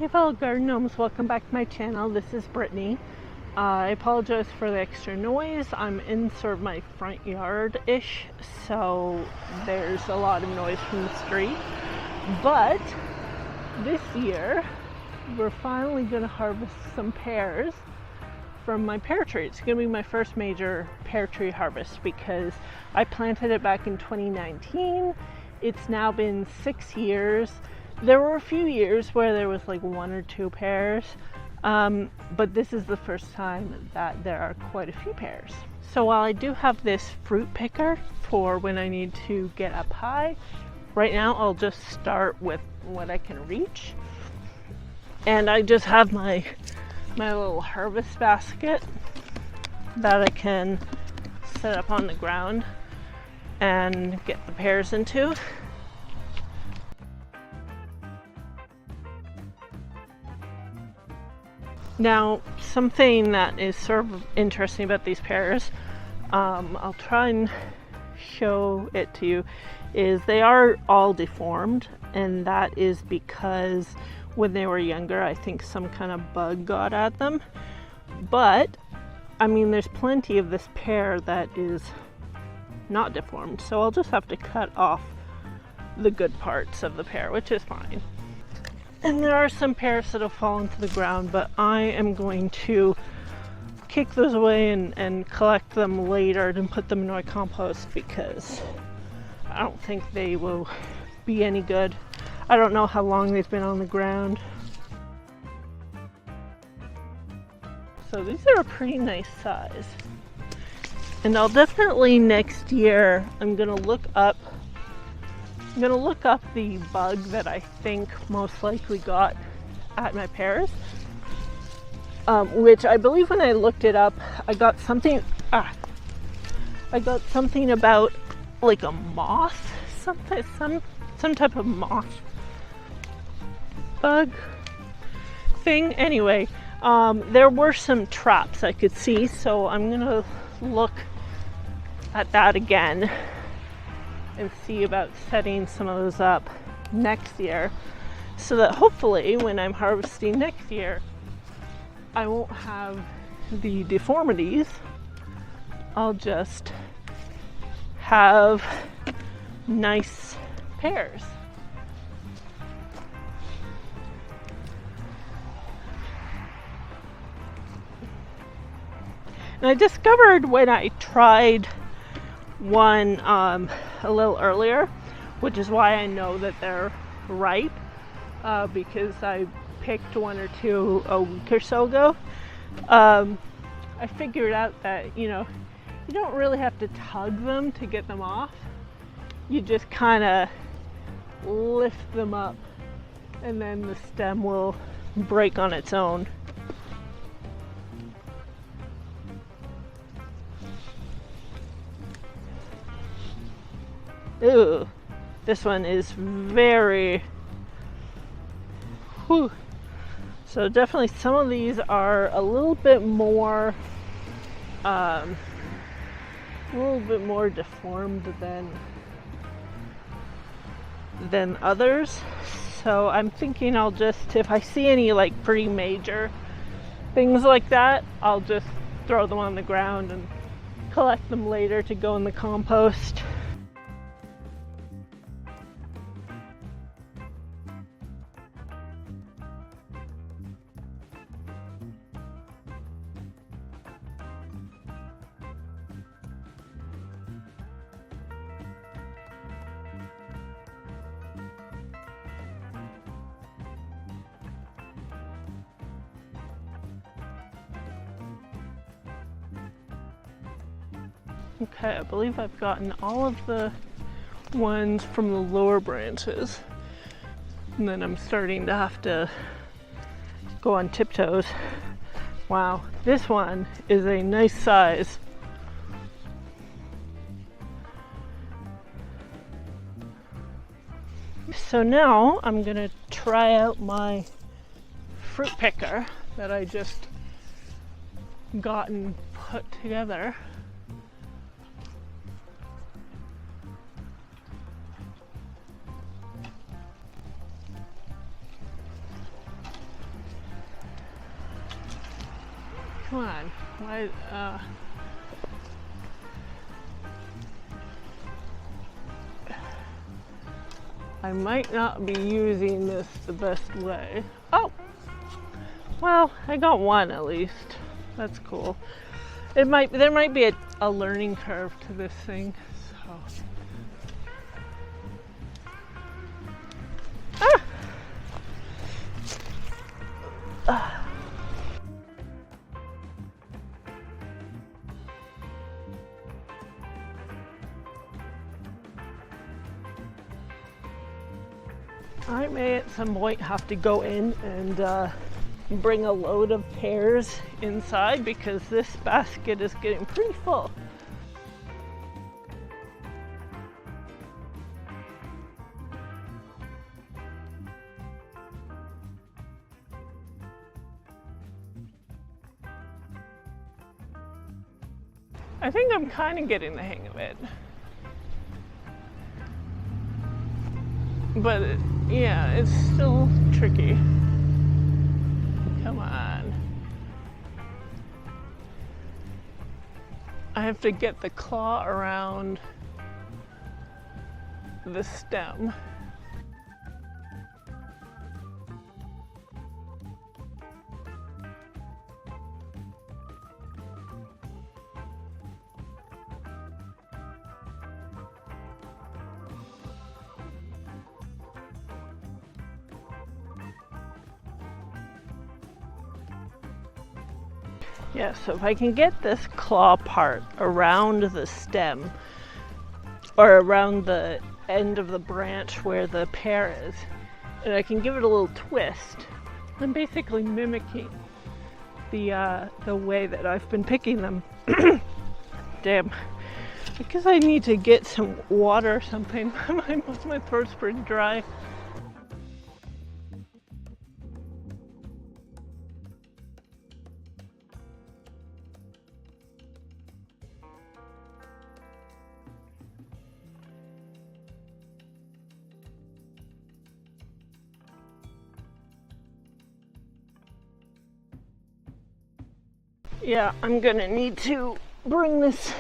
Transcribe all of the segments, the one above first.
Hey fellow garden gnomes, welcome back to my channel. This is Brittany. I apologize for the extra noise. I'm in sort of my front yard-ish, so there's a lot of noise from the street. But this year, we're finally going to harvest some pears from my pear tree. It's going to be my first major pear tree harvest because I planted it back in 2019. It's now been 6 years. There were a few years where there was like 1 or 2 pears, but this is the first time that there are quite a few pears. So while I do have this fruit picker for when I need to get up high, right now I'll just start with what I can reach. And I just have my little harvest basket that I can set up on the ground and get the pears into. Now, something that is sort of interesting about these pears, I'll try and show it to you, is they are all deformed, and that is because when they were younger, I think some kind of bug got at them. But, I mean, there's plenty of this pear that is not deformed, so I'll just have to cut off the good parts of the pear, which is fine. And there are some pears that have fallen to the ground, but I am going to kick those away and collect them later and put them in my compost because I don't think they will be any good. I don't know how long they've been on the ground. So these are a pretty nice size. And I'll definitely next year, I'm gonna look up the bug that I think most likely got at my pears, which I believe when I looked it up, I got something about like a moth, some type of moth bug thing. Anyway, there were some traps I could see, so I'm gonna look at that again and see about setting some of those up next year so that hopefully when I'm harvesting next year I won't have the deformities. I'll just have nice pears. And I discovered when I tried one a little earlier, which is why I know that they're ripe, because I picked 1 or 2 a week or so ago. I figured out that, you know, you don't really have to tug them to get them off. You just kind of lift them up and then the stem will break on its own. Ooh, this one is very, whew. So definitely some of these are a little bit more deformed than others. So I'm thinking I'll just, if I see any like pretty major things like that, I'll just throw them on the ground and collect them later to go in the compost. Okay, I believe I've gotten all of the ones from the lower branches. And then I'm starting to have to go on tiptoes. Wow, this one is a nice size. So now I'm gonna try out my fruit picker that I just got and put together. Come on. Why, I might not be using this the best way. Oh! Well, I got one at least. That's cool. There might be a learning curve to this thing, so. I may at some point have to go in and bring a load of pears inside because this basket is getting pretty full. I think I'm kind of getting the hang of it. But yeah, it's still tricky. Come on. I have to get the claw around the stem. Yeah, so if I can get this claw part around the stem or around the end of the branch where the pear is, and I can give it a little twist, I'm basically mimicking the way that I've been picking them. Damn. I guess I need to get some water or something. My throat's pretty dry. Yeah, I'm gonna need to bring this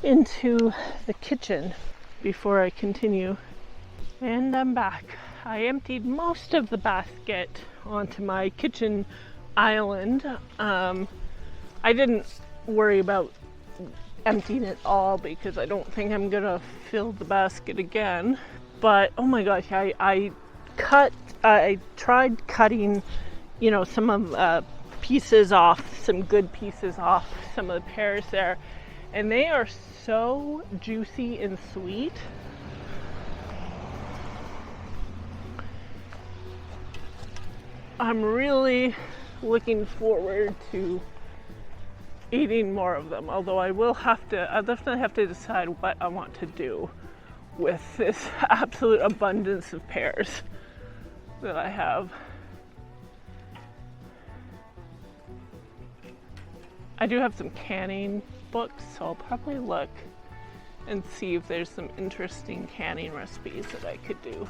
into the kitchen before I continue. And I'm back. I emptied most of the basket onto my kitchen island. I didn't worry about emptying it all because I don't think I'm gonna fill the basket again. But oh my gosh, I tried cutting, some of pieces off, some good pieces off some of the pears there, and they are so juicy and sweet. I'm really looking forward to eating more of them, although I'll definitely have to decide what I want to do with this absolute abundance of pears that I have. I do have some canning books, so I'll probably look and see if there's some interesting canning recipes that I could do.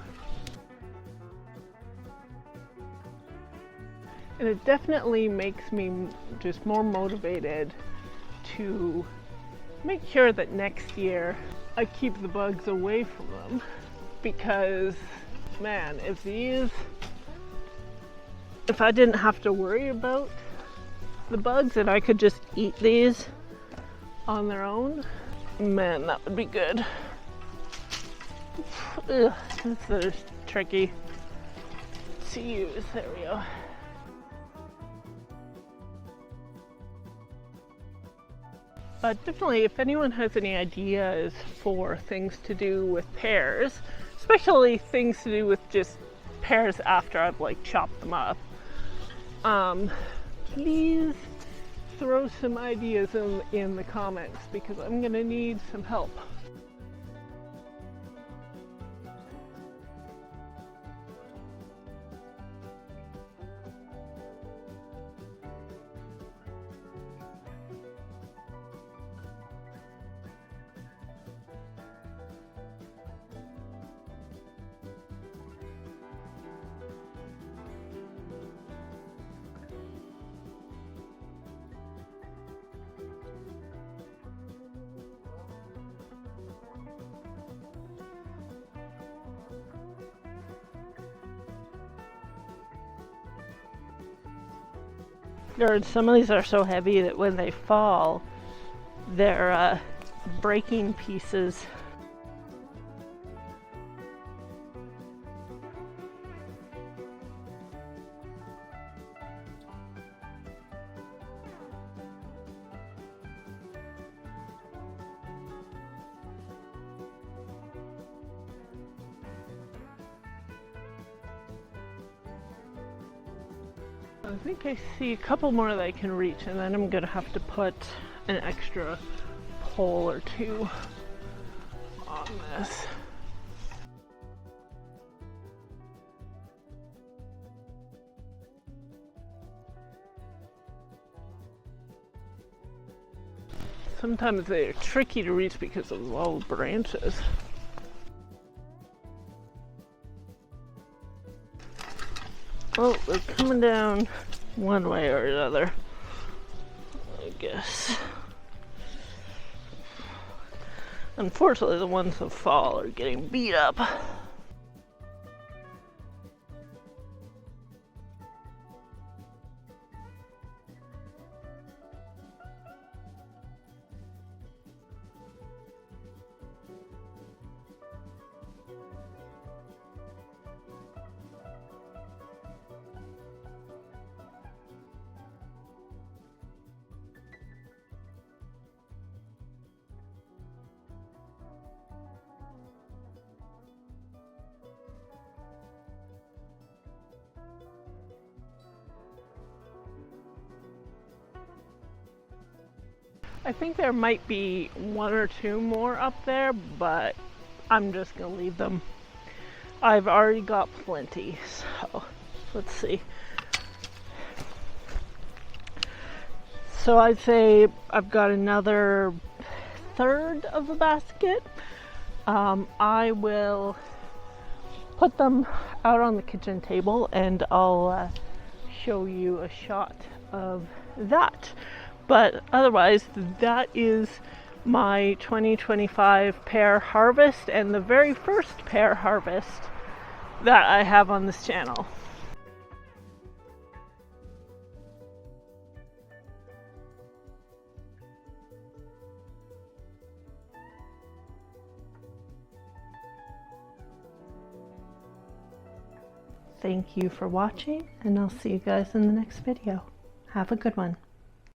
And it definitely makes me just more motivated to make sure that next year I keep the bugs away from them. Because, man, if I didn't have to worry about the bugs and I could just eat these on their own, man, that would be good. Ugh, this is tricky to use. There we go. But definitely, if anyone has any ideas for things to do with pears, especially things to do with just pears after I've chopped them up, please throw some ideas in the comments because I'm gonna need some help. Some of these are so heavy that when they fall, they're breaking pieces. I think I see a couple more that I can reach, and then I'm gonna have to put an extra pole or two on this. Sometimes they're tricky to reach because of all the branches. Oh, they're coming down one way or another, I guess. Unfortunately, the ones that fall are getting beat up. I think there might be one or two more up there, but I'm just gonna leave them. I've already got plenty, so let's see. So I'd say I've got another third of the basket. I will put them out on the kitchen table and I'll show you a shot of that. But otherwise, that is my 2025 pear harvest and the very first pear harvest that I have on this channel. Thank you for watching, and I'll see you guys in the next video. Have a good one.